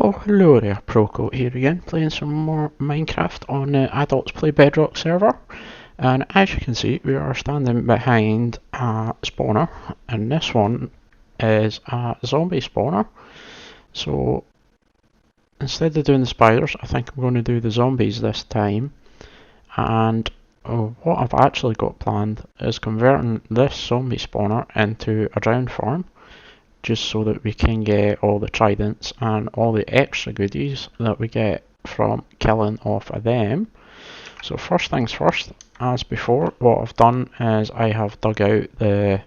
Oh, hello there, Proco here again, playing some more Minecraft on the Adults Play Bedrock server. And as you can see, we are standing behind a spawner, and this one is a zombie spawner. So instead of doing the spiders, I think I'm going to do the zombies this time. And what I've actually got planned is converting this zombie spawner into a drowned farm, just so that we can get all the tridents and all the extra goodies that we get from killing off of them. So first things first, as before, what I've done is I have dug out the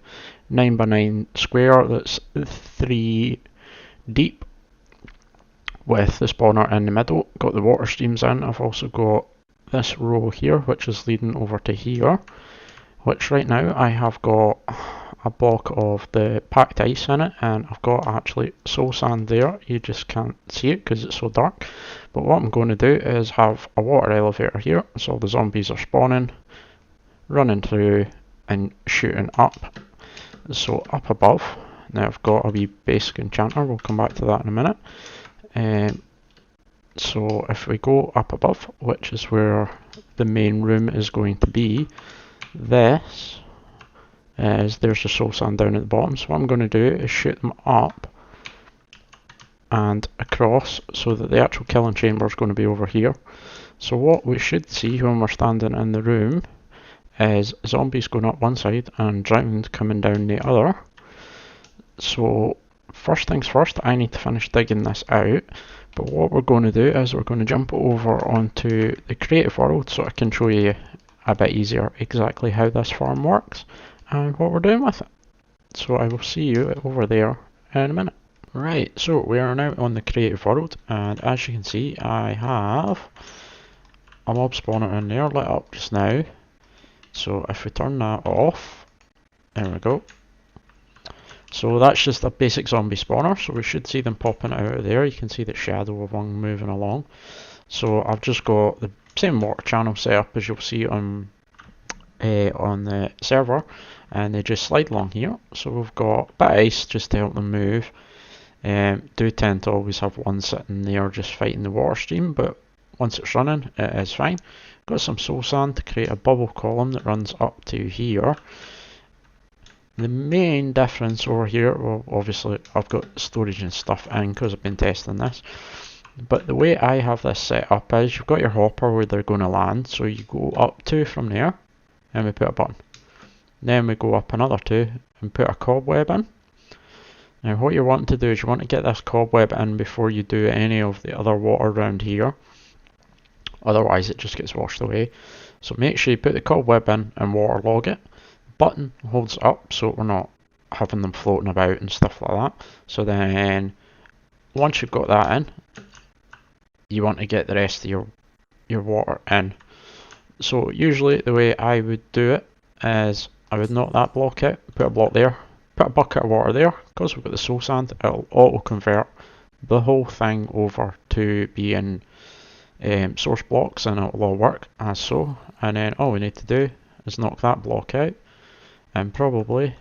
9x9 square that's 3 deep with the spawner in the middle, got the water streams in. I've also got this row here which is leading over to here, which right now I have got a block of the packed ice in it, and I've got actually soul sand there. You just can't see it because it's so dark, but what I'm going to do is have a water elevator here, so the zombies are spawning, running through and shooting up. So up above, now I've got a wee basic enchanter, we'll come back to that in a minute. So if we go up above, which is where the main room is going to be, this is, there's the soul sand down at the bottom. So what I'm going to do is shoot them up and across, so that the actual killing chamber is going to be over here. So what we should see when we're standing in the room is zombies going up one side and drowned coming down the other. So first things first, I need to finish digging this out, but what we're going to do is we're going to jump over onto the creative world so I can show you a bit easier exactly how this farm works and what we're doing with it. So I will see you over there in a minute. Right, so we are now on the creative world, and as you can see I have a mob spawner in there lit up just now. So if we turn that off, there we go. So that's just a basic zombie spawner, so we should see them popping out of there. You can see the shadow of one moving along. So I've just got the same water channel set up as you'll see on the server, and they just slide along here. So we've got a bit of ice just to help them move. Do tend to always have one sitting there just fighting the water stream, but once it's running it is fine. Got some soul sand to create a bubble column that runs up to here. The main difference over here, well obviously I've got storage and stuff in because I've been testing this, but the way I have this set up is you've got your hopper where they're going to land, so you go up 2 from there and we put a button. Then we go up another 2 and put a cobweb in. Now what you want to do is you want to get this cobweb in before you do any of the other water around here, otherwise it just gets washed away. So make sure you put the cobweb in and waterlog it. Button holds it up so we're not having them floating about and stuff like that. So then once you've got that in, you want to get the rest of your water in. So usually the way I would do it is I would knock that block out, put a block there, put a bucket of water there. Because we've got the soul sand, it'll auto convert the whole thing over to being source blocks, and it'll all work as so. And then all we need to do is knock that block out, and probably,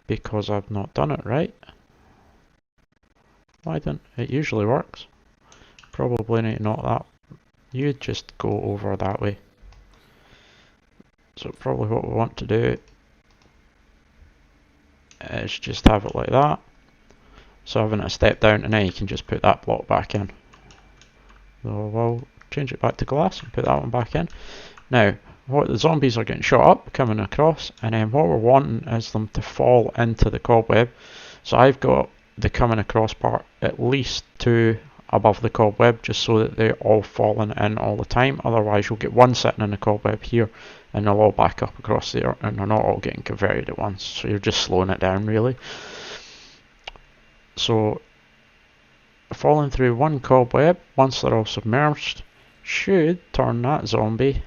because I've not done it right, why don't it usually works, probably need to knock that, you just go over that way. So probably what we want to do is just have it like that, so having it a step down, and then you can just put that block back in. So we'll change it back to glass and put that one back in. Now what the zombies are getting shot up coming across, and then what we're wanting is them to fall into the cobweb. So I've got the coming across part at least 2 above the cobweb, just so that they're all falling in all the time. Otherwise you'll get one sitting in the cobweb here and they'll all back up across there, and they're not all getting converted at once, so you're just slowing it down really. So falling through one cobweb once they're all submerged should turn that zombie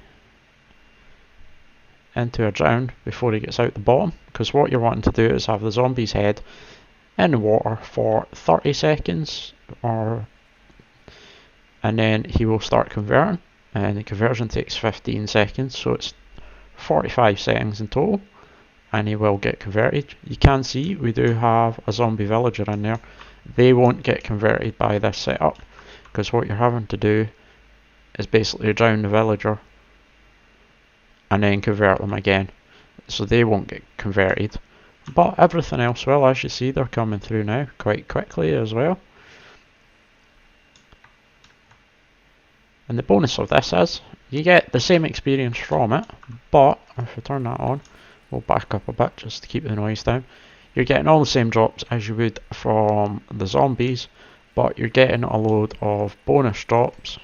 into a drown before he gets out the bottom, because what you're wanting to do is have the zombie's head in the water for 30 seconds and then he will start converting, and the conversion takes 15 seconds, so it's 45 seconds in total, and he will get converted. You can see we do have a zombie villager in there, they won't get converted by this setup, because what you're having to do is basically drown the villager and then convert them again, so they won't get converted. But everything else will. As you see, they're coming through now quite quickly as well. And the bonus of this is you get the same experience from it, but if we turn that on, we'll back up a bit just to keep the noise down. You're getting all the same drops as you would from the zombies, but you're getting a load of bonus drops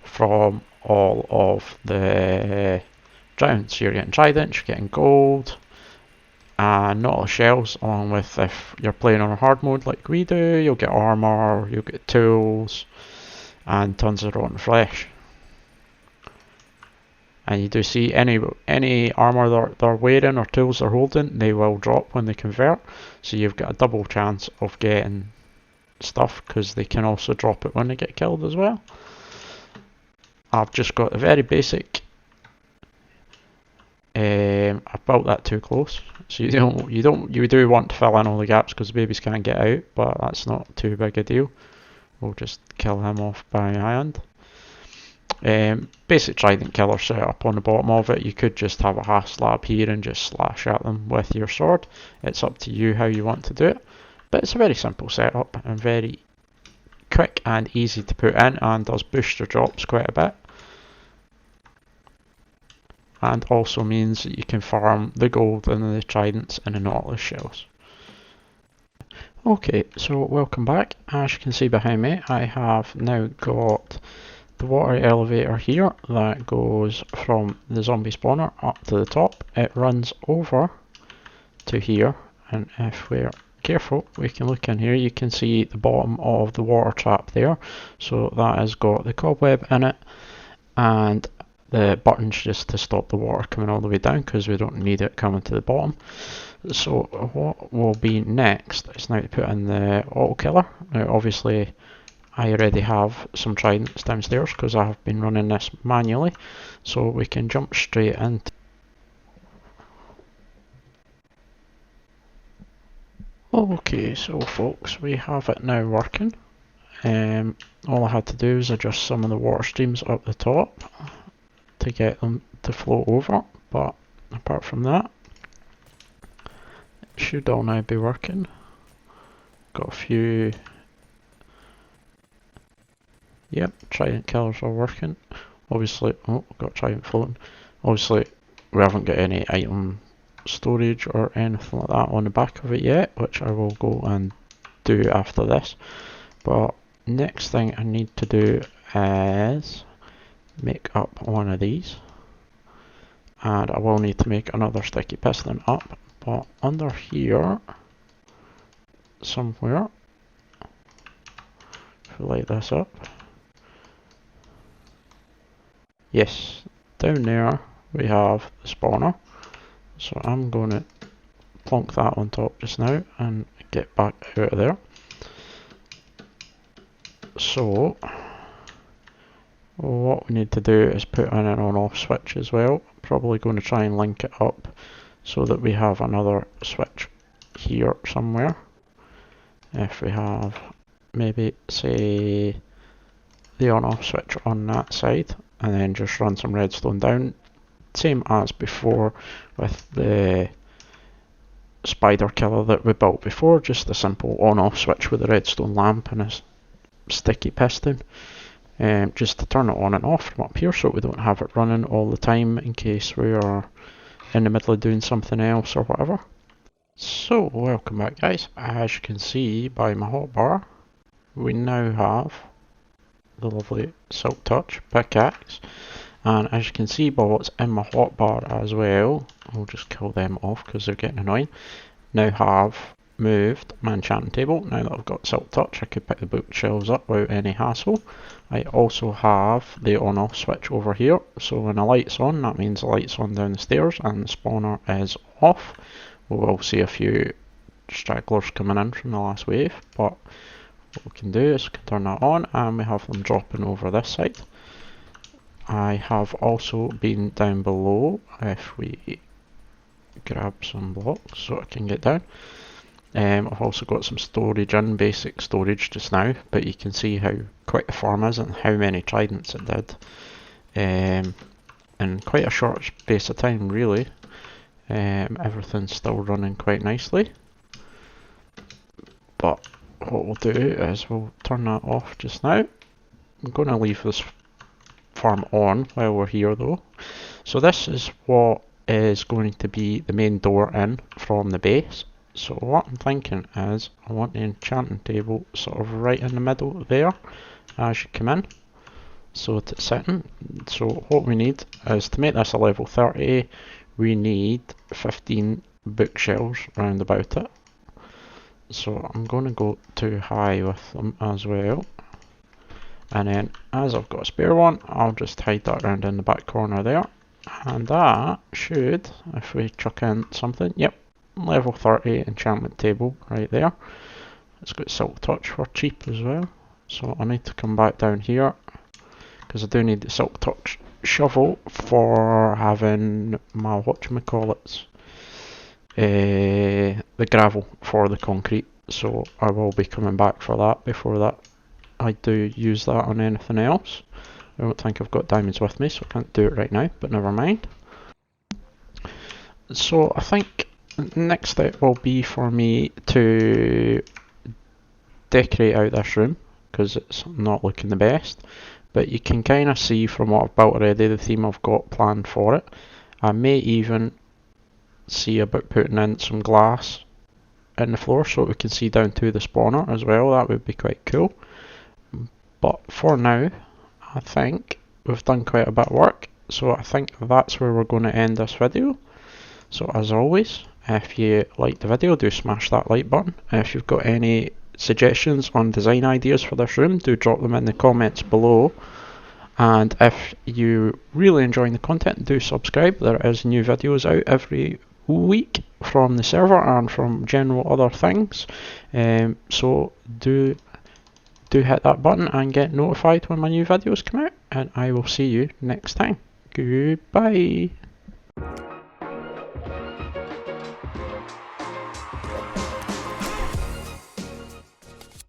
from all of the giants. You're getting tridents, you're getting gold, and nautilus shells, along with, if you're playing on a hard mode like we do, you'll get armor, you'll get tools, and tons of rotten flesh. And you do see any armor they're wearing or tools they're holding, they will drop when they convert. So you've got a double chance of getting stuff, because they can also drop it when they get killed as well. I've just got a very basic. I've built that too close, so you do want to fill in all the gaps because babies can't get out, but that's not too big a deal. We'll just kill him off by hand. Basic trident killer setup on the bottom of it. You could just have a half slab here and just slash at them with your sword. It's up to you how you want to do it, but it's a very simple setup and very quick and easy to put in, and does boost your drops quite a bit, and also means that you can farm the gold and the tridents and the nautilus shells. Okay, so welcome back. As you can see behind me, I have now got the water elevator here that goes from the zombie spawner up to the top. It runs over to here, and if we're careful, we can look in here. You can see the bottom of the water trap there, so that has got the cobweb in it, and the buttons just to stop the water coming all the way down, because we don't need it coming to the bottom. So what will be next is now to put in the auto killer. Now obviously I already have some tridents downstairs because I have been running this manually, so we can jump straight into. Okay, so folks, we have it now working. All I had to do is adjust some of the water streams up the top to get them to flow over, but apart from that, it should all now be working. Got a few. Yep, trident killers are working. Obviously, oh, got trident floating. Obviously, we haven't got any item storage or anything like that on the back of it yet, which I will go and do after this. But next thing I need to do is make up one of these, and I will need to make another sticky piston up, but under here somewhere, if we light this up, yes, down there we have the spawner, so I'm going to plonk that on top just now and get back out of there. So what we need to do is put in an on-off switch as well. Probably going to try and link it up so that we have another switch here somewhere. If we have maybe say the on-off switch on that side, and then just run some redstone down, same as before with the spider killer that we built before, just a simple on-off switch with a redstone lamp and a sticky piston. Just to turn it on and off from up here, so we don't have it running all the time in case we are in the middle of doing something else or whatever. So welcome back guys. As you can see by my hotbar, we now have the lovely Silk Touch pickaxe, and as you can see by what's in my hotbar as well, I'll just kill them off because they're getting annoying, now have moved my enchanting table. Now that I've got Silk Touch, I could pick the bookshelves up without any hassle. I also have the on-off switch over here, so when the light's on, that means the light's on down the stairs and the spawner is off. We will see a few stragglers coming in from the last wave, but what we can do is we can turn that on and we have them dropping over this side. I have also been down below, if we grab some blocks so I can get down. I've also got some storage in, basic storage just now, but you can see how quick the farm is and how many tridents it did in quite a short space of time, really. Everything's still running quite nicely, but what we'll do is we'll turn that off just now. I'm going to leave this farm on while we're here though. So this is what is going to be the main door in from the base. So what I'm thinking is I want the enchanting table sort of right in the middle there as you come in. So to sit in. So what we need is, to make this a level 30, we need 15 bookshelves round about it. So I'm going to go too high with them as well. And then as I've got a spare one, I'll just hide that around in the back corner there. And that should, if we chuck in something, yep, level 30 enchantment table right there. It's got silk touch for cheap as well. So I need to come back down here, because I do need the silk touch shovel for having my whatchamacallits, the gravel for the concrete. So I will be coming back for that before that I do use that on anything else. I don't think I've got diamonds with me, so I can't do it right now, but never mind. So I think the next step will be for me to decorate out this room, because it's not looking the best. But you can kind of see from what I've built already the theme I've got planned for it. I may even see about putting in some glass in the floor so we can see down to the spawner as well. That would be quite cool. But for now, I think we've done quite a bit of work, so I think that's where we're going to end this video. So as always, if you liked the video, do smash that like button. If you've got any suggestions on design ideas for this room, do drop them in the comments below. And if you're really enjoying the content, do subscribe. There is new videos out every week from the server and from general other things. So do hit that button and get notified when my new videos come out, and I will see you next time. Goodbye.